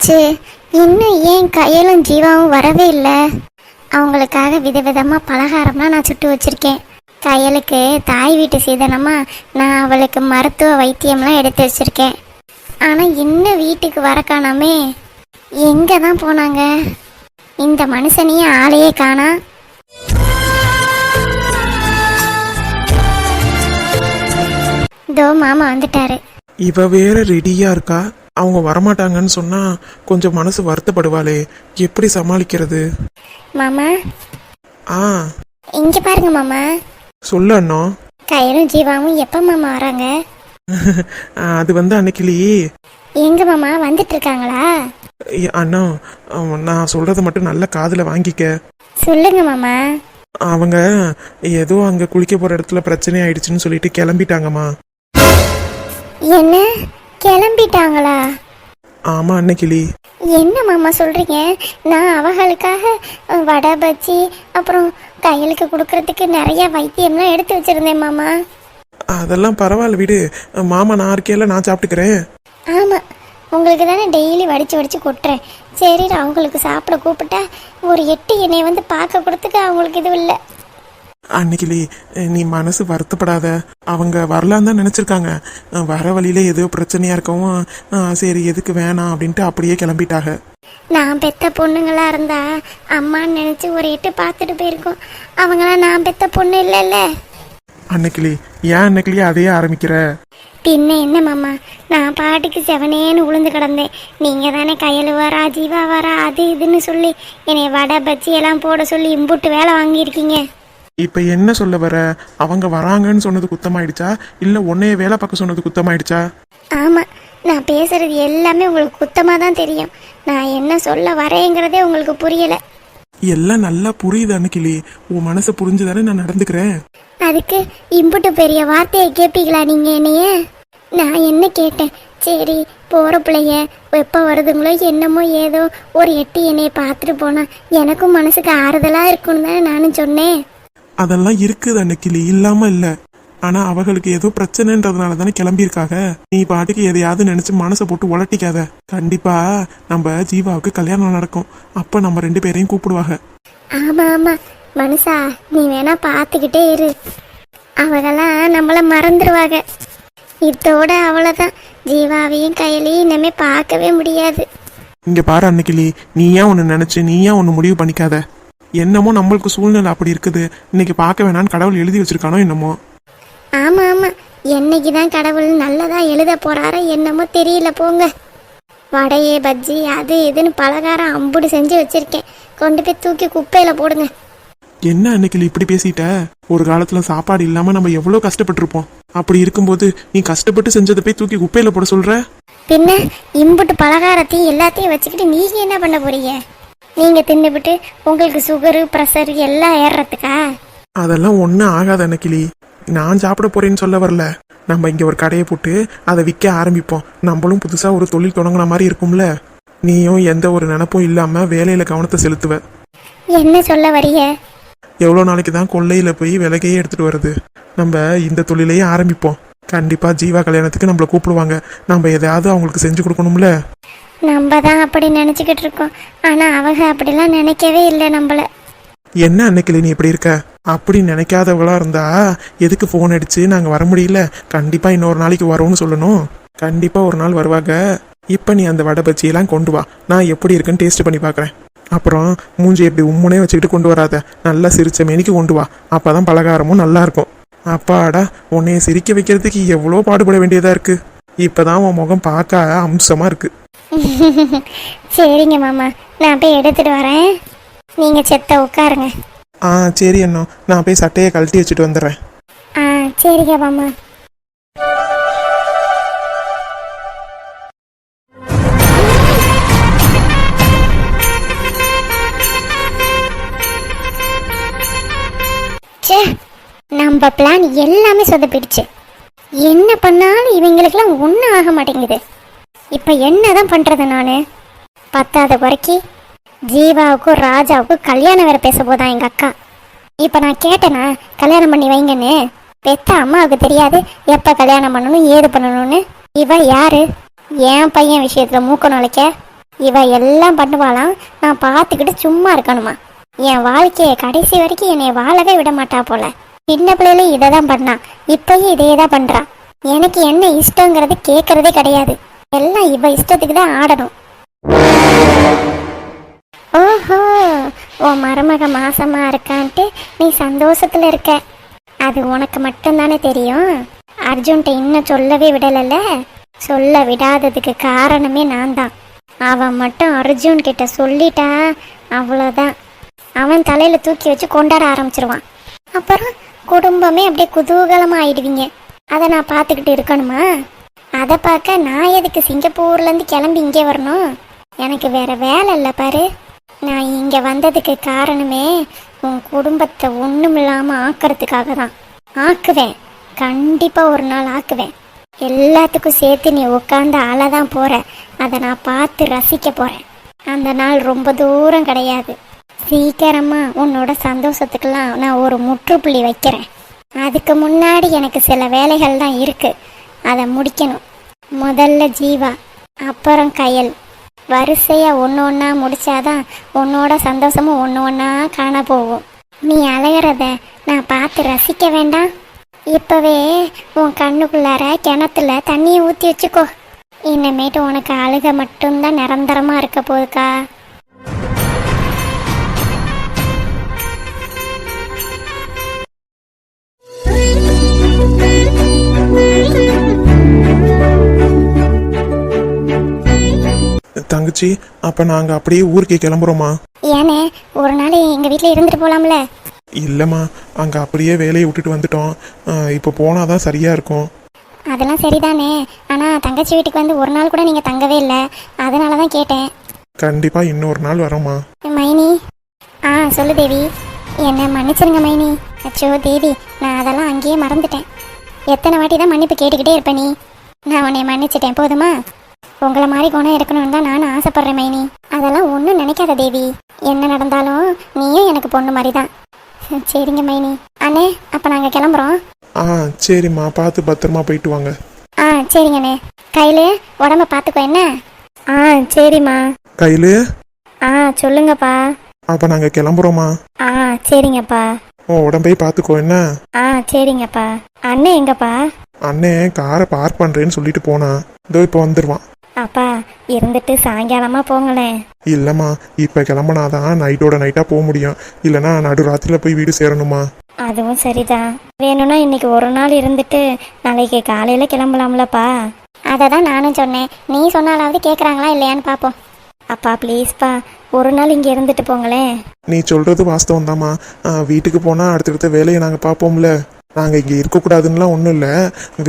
ஆச்சு? இன்னும் ஏன் கையிலும் ஜீவாவும் வரவே இல்லை? அவங்களுக்காக விதவிதமாக பலகாரம்லாம் நான் சுட்டு வச்சுருக்கேன். கையலுக்கு தாய் வீட்டு சீதனமா நான் அவளுக்கு மருத்துவ வைத்தியம்லாம் எடுத்து வச்சுருக்கேன். ஆனால் இன்னும் வீட்டுக்கு வர காணாமே. எங்கே தான் போனாங்க? இந்த மனுஷனையும் ஆளையே காணா. தோ மாமா வந்துட்டாரு. இவ வேற ரெடியா இருக்கா. அவங்க வரமாட்டாங்கன்னு சொன்னா கொஞ்சம் மனசு வருத்தப்படுவாளே, எப்படி சமாளிக்கிறது? மாமா ஆ இங்க பாருங்க மாமா. சொல்லு அண்ணா. கையலும் ஜீவாவும் எப்ப மாமா வராங்க? அது அன்னைக்கிளி. எங்க மாமா வந்துட்டு இருக்காங்களா? அண்ணா, நான் சொல்றத மட்டும் நல்ல காதுல வாங்கிக்க. சொல்லுங்க மாமா. அவங்க ஏதோ அங்க குளிக்க போற இடத்துல பிரச்சனை ஆயிடுச்சுன்னு சொல்லிட்டு கிளம்பிட்டாங்கம்மா. என்ன, கிளம்பிட்டாங்களா? ஆமா அன்னைக்கிளி. என்ன மாமா சொல்றீங்க? நான் அவங்களுக்காக வடை பஜ்ஜி அப்புறம் கையலுக்கு கொடுக்கறதுக்கு நிறைய வைத்தியம்லாம் எடுத்து வச்சிருந்தேன் மாமா. அதெல்லாம் பரவாயில்ல விடு மாமா, நான் இருக்கேல, நான் சாப்பிட்டுக்கிறேன். ஆமா, உங்களுக்கு தானே டெய்லி வடிச்சு கொட்டுறேன். சரி, அவங்களுக்கு சாப்பிட கூப்பிட்டா ஒரு 8 என்னை பார்க்க கொடுத்துக்க அவங்களுக்கு இது இல்லை. அன்னைக்கிளி, நீ மனசு வருத்தப்படாத. அவங்க வரலான்னு தான் நினைச்சிருக்காங்க. வர வழியில ஏதோ பிரச்சனையா இருக்கவும் சரி எதுக்கு வேணாம் அப்படின்ட்டு அப்படியே கிளம்பிட்டாங்க. நான் பெத்த பொண்ணுங்களா இருந்தா அம்மான்னு நினைச்சு ஒரு 8 பார்த்துட்டு போயிருக்கோம். அவங்களாம் நான் பெத்த பொண்ணு இல்லைல்ல. அன்னைக்கிளி, ஏன் அன்னைக்கிளி அதையே ஆரம்பிக்கிற? பின்ன என்ன மாமா, நான் பாட்டுக்கு செவனேன்னு உளுந்து கிடந்தேன். நீங்க தானே கையில் வரா ஜீவா வரா அது இதுன்னு சொல்லி என்னை வடை பஜ்ஜி எல்லாம் போட சொல்லி இம்புட்டு வேலை வாங்கியிருக்கீங்க. இப்ப என்ன சொல்ல வர? அவங்க வராங்கன்னு சொன்னது குத்தமாயிடுச்சா இல்ல உன்னைய வேலை பார்க்க சொன்னது குத்தமாயிடுச்சா? ஆமா, நான் பேசுறது எல்லாமே உங்களுக்கு குத்தமா தான் தெரியும். நான் என்ன சொல்ல வரேங்கிறதே உங்களுக்கு புரியல. எல்லாம் நல்லா புரியுது அன்னைக்கிளி. உன் மனசை புரிஞ்சுதானே நான் நடந்துக்கிறேன். அதுக்கு இம்புட்டு பெரிய வார்த்தையை கேட்பீங்களா நீங்க என்னைய? நான் என்ன கேட்டேன்? சரி, போற பிள்ளைய எப்போ வருதுங்களோ என்னமோ ஏதோ ஒரு 8 என்னைய பார்த்துட்டு போனா எனக்கும் மனசுக்கு ஆறுதலா இருக்குன்னு தானே நானும் சொன்னேன். அதெல்லாம் இருக்குது அன்னைக்கிளி, இல்லாம இல்ல. ஆனா அவங்களுக்கு ஏதோ பிரச்சனைன்றதுனால தானே கிளம்பியிருக்காங்க. நீ பாட்டுக்கு எதையாவது நினைச்சு மனசை போட்டு உலட்டிக்காத. கண்டிப்பா நம்ம ஜீவாவுக்கு கல்யாணம் நடக்கும். அப்ப நம்ம 2 பேரையும் கூப்பிடுவாங்க. ஆமா ஆமா மனுஷா, நீ வேணா பார்த்துக்கிட்டே இரு. அவங்கெல்லாம் நம்மள மறந்துடுவாங்க. இதோட அவ்வளோதான். ஜீவாவையும் கையிலையும் இனிமே பார்க்கவே முடியாது. இங்க பாரு அன்னைக்கிளி, நீ ஏன் ஒன்று நினைச்சு நீ ஏன் ஒன்று முடிவு பண்ணிக்காத. என்னமோ நம்மளுக்கு சூழ்நிலை அப்படி இருக்குது. இன்னைக்கு பார்க்க வேணான்னு கடவுள் எழுதி வச்சிருக்கானோ என்னமோ. ஆமா ஆமா, என்னைக்கு தான் கடவுள் நல்லதா எழுத போறாரோ என்னமோ தெரியல போங்க. வடையே பஜ்ஜி அது இதுன்னு பலகாரம் அம்புடு செஞ்சு வச்சிருக்கேன். கொண்டு போய் தூக்கி குப்பையில போடுங்க. என்ன அன்னைக்கிளி இப்படி பேசிட்ட? ஒரு காலத்துல சாப்பாடு இல்லாம நம்ம எவ்வளவு கஷ்டப்பட்டிருப்போம். அப்படி இருக்கும்போது நீ கஷ்டப்பட்டு செஞ்சதை போய் தூக்கி குப்பையில போட சொல்ற? பின்ன இம்புட்டு பலகாரத்தையும் எல்லாத்தையும் வச்சுக்கிட்டு நீங்க என்ன பண்ண போறீங்க? நீங்க தின்னுபிட்டு உங்களுக்கு சுகரு பிரஷர் எல்லாம் ஏறுறதுக்கா? அதெல்லாம் ஒன்றும் ஆகாது அன்னைக்கிளி. நான் சாப்பிட போறேன்னு சொல்ல வரல. நம்ம இங்க ஒரு கடையை போட்டு அதை விற்க ஆரம்பிப்போம். நம்மளும் புதுசா ஒரு தொழில் தொடங்கின மாதிரி இருக்கும்ல. நீயும் எந்த ஒரு நினைப்பும் இல்லாம வேலையில கவனத்தை செலுத்துவ. என்ன சொல்ல வரீங்க? எவ்வளோ நாளைக்கு தான் கொள்ளையில போய் விலகையே எடுத்துட்டு வருது? நம்ம இந்த தொழிலையே ஆரம்பிப்போம். கண்டிப்பா ஜீவா கல்யாணத்துக்கு நம்மளை கூப்பிடுவாங்க. நம்ம எதையாவது அவங்களுக்கு செஞ்சு கொடுக்கணும்ல. நம்ம தான் அப்படி நினைச்சுக்கிட்டு இருக்கோம். ஆனா அவங்க அப்படிலாம் நினைக்கவே இல்லை நம்மள. என்ன அன்னைக்கிளி நீ இப்படி இருக்க? அப்படி நினைக்காதவங்களா இருந்தா எதுக்கு ஃபோன் அடிச்சு நாங்க வர முடியல, கண்டிப்பா இன்னொரு நாளைக்கு வரோம்னு சொல்லணும். கண்டிப்பா ஒரு நாள் வருவாங்க. இப்ப நீ அந்த வடை பஜ்ஜியெல்லாம் கொண்டு வா, நான் எப்படி இருக்குன்னு டேஸ்ட் பண்ணி பாக்குறேன். அப்புறம் மூஞ்சி எப்படி உம்முனே வச்சுக்கிட்டு கொண்டு வராத, நல்லா சிரிச்ச மேனிக்கு கொண்டு வா. அப்பதான் பலகாரமும் நல்லா இருக்கும். அப்பாடா, உன்னைய சிரிக்க வைக்கிறதுக்கு எவ்வளோ பாடுபட வேண்டியதா இருக்கு. இப்பதான் உன் முகம் பார்க்க அம்சமா இருக்கு. சரிங்க மாமா, நான் போய் எடுத்துட்டு வரேன். நீங்க செத்த உட்காருங்க. சரி அண்ணா, நான் போய் சட்டையை கழட்டி வச்சுட்டு வந்துடுறேன். சரிங்க மாமா. நம்ம பிளான் எல்லாமே சொதப்பிடுச்சு. என்ன பண்ணாலும் இவங்களுக்கெல்லாம் ஒன்றும் ஆக மாட்டேங்குது. இப்போ என்னதான் பண்றது? நான் 10வது குறைக்கு ஜீவாவுக்கும் ராஜாவுக்கும் கல்யாணம் வேற பேச போதான் எங்க அக்கா. இப்போ நான் கேட்டேனா கல்யாணம் பண்ணி வைங்கன்னு? பெத்த அம்மாவுக்கு தெரியாது எப்போ கல்யாணம் பண்ணணும் ஏது பண்ணணும்னு. இவ யாரு? என் பையன் விஷயத்துல மூக்க நுழைக்க? இவ எல்லாம் பண்ணுவாளாம், நான் பார்த்துக்கிட்டு சும்மா இருக்கணுமா? என் வாழ்க்கையை கடைசி வரைக்கும் என்னை வாழவே விட மாட்டா போல. சின்ன பிள்ளையில இதை தான் பண்ணா, இப்பயும் இதே தான் பண்றா. எனக்கு என்ன இஷ்டங்கிறது கேட்கறதே கிடையாது. எல்லாம் இவ இஷ்டத்துக்கு தான் ஆடணும். ஓஹோ, உன் மருமக மாசமா இருக்கான்ட்டு நீ சந்தோஷத்துல இருக்க. அது உனக்கு மட்டும்தானே தெரியும். அர்ஜுன்ட்ட இன்னும் சொல்லவே விடலைல்ல. சொல்ல விடாததுக்கு காரணமே நான் தான். அவன் மட்டும் அர்ஜுன் கிட்ட சொல்லிட்டா அவ்வளோதான், அவன் தலையில தூக்கி வச்சு கொண்டாட ஆரம்பிச்சிருவான். அப்புறம் குடும்பமே அப்படியே குதூகலமா ஆயிடுவீங்க. அதை நான் பார்த்துக்கிட்டு இருக்கணுமா? அதை பார்க்க நான் எதுக்கு சிங்கப்பூர்லேருந்து கிளம்பி இங்கே வரணும்? எனக்கு வேற வேலை இல்லை பாரு. நான் இங்கே வந்ததுக்கு காரணமே உன் குடும்பத்தை ஒன்றும் இல்லாமல் ஆக்கிறதுக்காக தான். ஆக்குவேன், கண்டிப்பாக ஒரு நாள் ஆக்குவேன். எல்லாத்துக்கும் சேர்த்து நீ உட்காந்து அழதான் போற. அதை நான் பார்த்து ரசிக்க போறேன். அந்த நாள் ரொம்ப தூரம் கிடையாது. சீக்கிரமா உன்னோட சந்தோஷத்துக்கெல்லாம் நான் ஒரு முற்றுப்புள்ளி வைக்கிறேன். அதுக்கு முன்னாடி எனக்கு சில வேலைகள் தான் இருக்கு, அதை முடிக்கணும். முதல்ல ஜீவா, அப்புறம் கயல், வரிசையா ஒன்று ஒன்றா முடிச்சாதான் உன்னோட சந்தோஷமும் ஒன்று ஒன்றா காண போகும். நீ அலையிறத நான் பார்த்து ரசிக்க வேண்டாம்? இப்பவே உன் கண்ணுக்குள்ளார கிணத்துல தண்ணியை ஊற்றி வச்சுக்கோ. இனிமேட்டு உனக்கு அழுக மட்டும்தான் நிரந்தரமா இருக்க போகுதுக்கா. தங்கச்சி, அப்ப நாங்க அப்படியே ஊருக்கே கிளம்புறோமா? ஏனே, ஒரு நாள் எங்க வீட்டில் இருந்துட்டு போலாம்ல? இல்லம்மா, அங்க அப்படியே வேலையை விட்டுட்டு வந்துட்டோம். இப்போ போனாதான் சரியா இருக்கும். அதெல்லாம் சரிதானே, ஆனா தங்கச்சி வீட்டுக்கு வந்து ஒரு நாள் கூட நீங்க தங்கவே இல்லை, அதனால தான் கேட்டேன். கண்டிப்பா இன்னொரு நாள் வரோமா. மைனி. சொல்லு தேவி. என்ன மன்னிச்சிருங்க மைனி. அச்சோ தேவி, நான் அதெல்லாம் அங்கேயே மறந்துட்டேன். எத்தனை வாட்டி தான் மன்னிப்பு கேட்டுக்கிட்டே இருப்ப நீ. நான் உன்னை மன்னிச்சிட்டேன், போதுமா? உங்களை மாதிரி குணம் இருக்கணும்னு தான் நானும் ஆசைப்படுறேன் மைனி. அதெல்லாம் ஒன்றும் நினைக்காத தேவி. என்ன நடந்தாலும் நீயும் எனக்கு பொண்ணு மாதிரி தான். சரிங்க மைனி. அண்ணே, அப்போ நாங்கள் கிளம்புறோம். சரிம்மா, பார்த்து பத்திரமா போயிட்டு வாங்க. சரிங்கண்ணே. கையில் உடம்ப பார்த்துக்கோ என்ன? சரிம்மா. கையில சொல்லுங்கப்பா. அப்ப நாங்க கிளம்புறோமா? சரிங்கப்பா. உடம்பை பார்த்துக்கோ என்ன? சரிங்கப்பா. அண்ணே எங்கப்பா? அண்ணே காரை பார்க் பண்றேன்னு சொல்லிட்டு போனா, இதோ இப்போ வந்துருவான். அப்பா, இருந்துட்டு சாயங்காலமா போங்களேன். இல்லம்மா, இப்ப கிளம்புனாதான் நைட்டோட நைட்டா போக முடியும். இல்லைன்னா நடுராத்திரில போய் வீடு சேரணுமா? அதுவும் சரிதான். வேணும்னா இன்னைக்கு ஒரு நாள் இருந்துட்டு நாளைக்கு காலையில கிளம்பலாம்லப்பா. அதை தான் நானும் சொன்னேன். நீ சொன்னாலாவது கேட்குறாங்களா இல்லையான்னு பார்ப்போம். அப்பா ப்ளீஸ்ப்பா, ஒரு நாள் இங்கே இருந்துட்டு போங்களேன். நீ சொல்றது வாஸ்தவம் தாம்மா. வீட்டுக்கு போனா அடுத்தடுத்த வேலையை நாங்க பார்ப்போம்ல. நாங்க இங்க இருக்கக்கூடாதுன்னுலாம் ஒன்றும் இல்லை,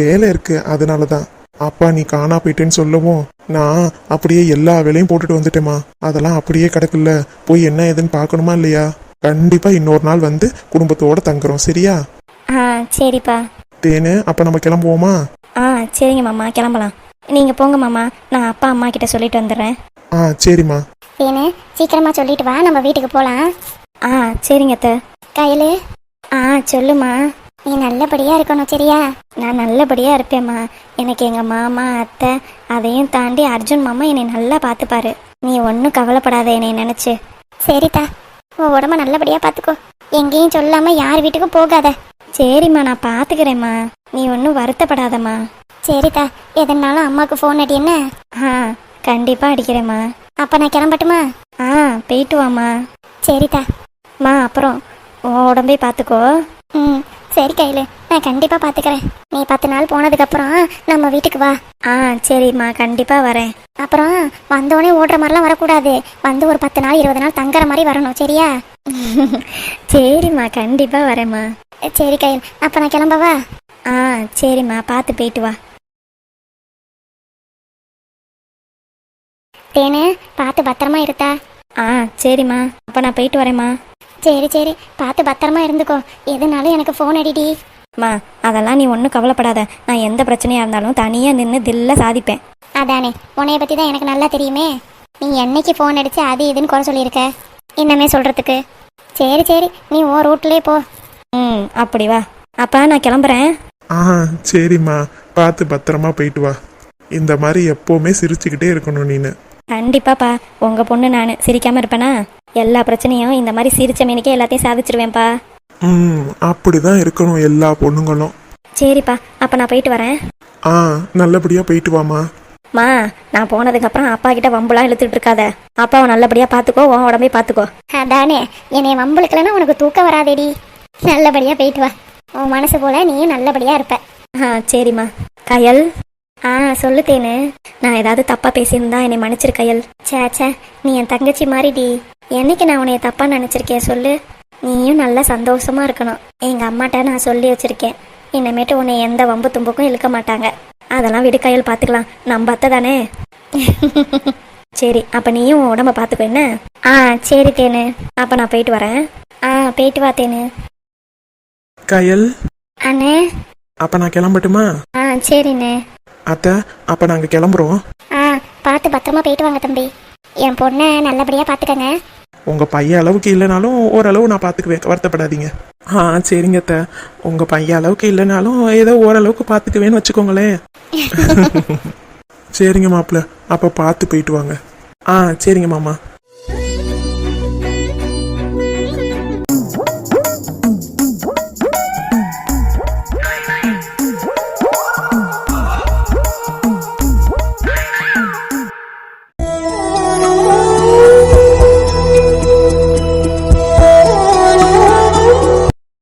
வேலை இருக்கு, அதனால தான். அப்பா நீ காணா போயிட்டேன்னு சொல்லவும் நான் அப்படியே எல்லா வேலையும் போட்டுட்டு வந்துட்டேம்மா. அதெல்லாம் அப்படியே கிடக்குல்ல, போய் என்ன ஏதுன்னு பார்க்கணுமா இல்லையா? கண்டிப்பா இன்னொரு நாள் வந்து குடும்பத்தோட தங்குறோம், சரியா? சரிப்பா. தேனு, அப்ப நம்ம கிளம்புவோமா? சரிங்க மாமா, கிளம்பலாம். நீங்க போங்க மாமா, நான் அப்பா அம்மா கிட்ட சொல்லிட்டு வந்துடுறேன். சரிம்மா. தேனு, சீக்கிரமா சொல்லிட்டு வா, நம்ம வீட்டுக்கு போலாம். சரிங்க அத்தை. கையில சொல்லுமா. நீ நல்லபடியா இருக்கணும், சரியா? நான் நல்லபடியா இருப்பேம்மா. எனக்கு எங்க மாமா அத்தை, அதையும் தாண்டி அர்ஜுன் மாமா என்னை நல்லா பார்த்துப்பாரு. நீ ஒன்றும் கவலைப்படாத என்னை நினைச்சு. சரிதா, உன் உடம்ப நல்லபடியா பார்த்துக்கோ. எங்கேயும் சொல்லாம யார் வீட்டுக்கும் போகாத. சரிம்மா, நான் பார்த்துக்கிறேம்மா. நீ ஒன்றும் வருத்தப்படாதம்மா. சரிதா, எதனாலும் அம்மாவுக்கு ஃபோன் அடி என்ன? கண்டிப்பா அடிக்கிறேம்மா. அப்ப நான் கிளம்பட்டுமா? போயிட்டு வாம்மா. சரிதா. அப்புறம் உன் உடம்பே பார்த்துக்கோ. சரி கையில், நான் கண்டிப்பா பார்த்துக்கிறேன். நீ 10 நாள் போனதுக்கப்புறம் நம்ம வீட்டுக்கு வா. சரிம்மா, கண்டிப்பா வரேன். அப்புறம் வந்தோடனே ஓடுற மாதிரிலாம் வரக்கூடாது. வந்து ஒரு 10 நாள் 20 நாள் தங்குற மாதிரி வரணும், சரியா? சரிம்மா, கண்டிப்பா வரேம்மா. சரி கையில், அப்ப நான் கிளம்பவா? சரிம்மா, பார்த்து போயிட்டு வா. தேனு, பார்த்து பத்திரமா இருத்தா? சரிம்மா, அப்ப நான் போயிட்டு வரேம்மா. சரி சரி, பார்த்து பத்திரமா இருந்துக்கோ. எதுனாலும் எனக்கு ஃபோன் அடிடி. அதெல்லாம் நீ ஒன்றும் கவலைப்படாத. நான் எந்த பிரச்சனையா இருந்தாலும் தனியாக நின்று தில்ல சாதிப்பேன். அதானே, உன்னைய பற்றி தான் எனக்கு நல்லா தெரியுமே. நீ என்னைக்கு ஃபோன் அடிச்சு அது இதுன்னு குறை சொல்லியிருக்க இன்னமே சொல்கிறதுக்கு. சரி சரி, நீ ஓ ரூட்லேயே போ. அப்படி வா. அப்போ நான் கிளம்புறேன். சரிம்மா, பார்த்து பத்திரமா போயிட்டு வா. இந்த மாதிரி எப்போவுமே சிரிச்சுக்கிட்டே இருக்கணும் நீனு. கண்டிப்பாப்பா, உங்க பொண்ணு நான் சிரிக்காம இருப்பேனா? எல்லா பிரச்சனையும் இந்த மாதிரி சிரிச்ச மீனுக்கே எல்லாத்தையும் சாதிச்சிருவேன்ப்பா. அப்படிதான் இருக்கணும் எல்லா பொண்ணுங்களும். சரிப்பா, அப்ப நான் போயிட்டு வரேன். நல்லபடியா போயிட்டு வாமா. மா, நான் போனதுக்கு அப்புறம் அப்பா கிட்ட வம்புலாம் இழுத்துட்டு இருக்காத. அப்பாவை நல்லபடியா பாத்துக்கோ, உன் உடம்பே பாத்துக்கோ. அதானே, என்னை வம்புழுக்கலன்னா உனக்கு தூக்கம் வராதேடி. நல்லபடியா போயிட்டு வா. உன் மனசு போல நீயும் நல்லபடியா இருப்ப. சரிம்மா. கயல், சொல்லு தேனு. நான் ஏதாவது தப்பா பேசியிருந்தா என்னை மன்னிச்சிரு கயல். சே, நீ என் தங்கச்சி மாதிரிடி. என்னைக்கு நான் உன்னைய தப்பா நினைச்சிருக்கேன் சொல்லு? நீயும் நல்லா சந்தோஷமா இருக்கணும். எங்க அம்மாட்ட நான் சொல்லி வச்சிருக்கேன், இனிமேட்டு உன்னை எந்த வம்பு தும்புக்கும் இழுக்க மாட்டாங்க. அதெல்லாம் விடு கயல், பாத்துக்கலாம். நம்ம அத்தை தானே. சரி, அப்ப நீயும் உன் உடம்ப பாத்துக்கோ என்ன? சரி தேனு. அப்ப நான் போயிட்டு வரேன். போயிட்டு வா தேனு. கயல், அண்ணே. அப்ப நான் கிளம்பட்டுமா? சரிண்ணே. அத்தை, அப்ப நாங்க கிளம்புறோம். பார்த்து பத்திரமா போயிட்டு வாங்க தம்பி. என் பொண்ணை நல்லபடியா பாத்துக்கங்க. உங்க பையன் அளவுக்கு இல்லைனாலும் ஓரளவு நான் பாத்துக்குவேன், வருத்தப்படாதீங்க. சரிங்க அத்தை, உங்க பையன் அளவுக்கு இல்லைனாலும் ஏதோ ஓரளவுக்கு பாத்துக்குவேன்னு வச்சுக்கோங்களேன். சரிங்க மாப்பிள்ள, அப்ப பார்த்து போயிட்டு வாங்க. சரிங்க மாமா.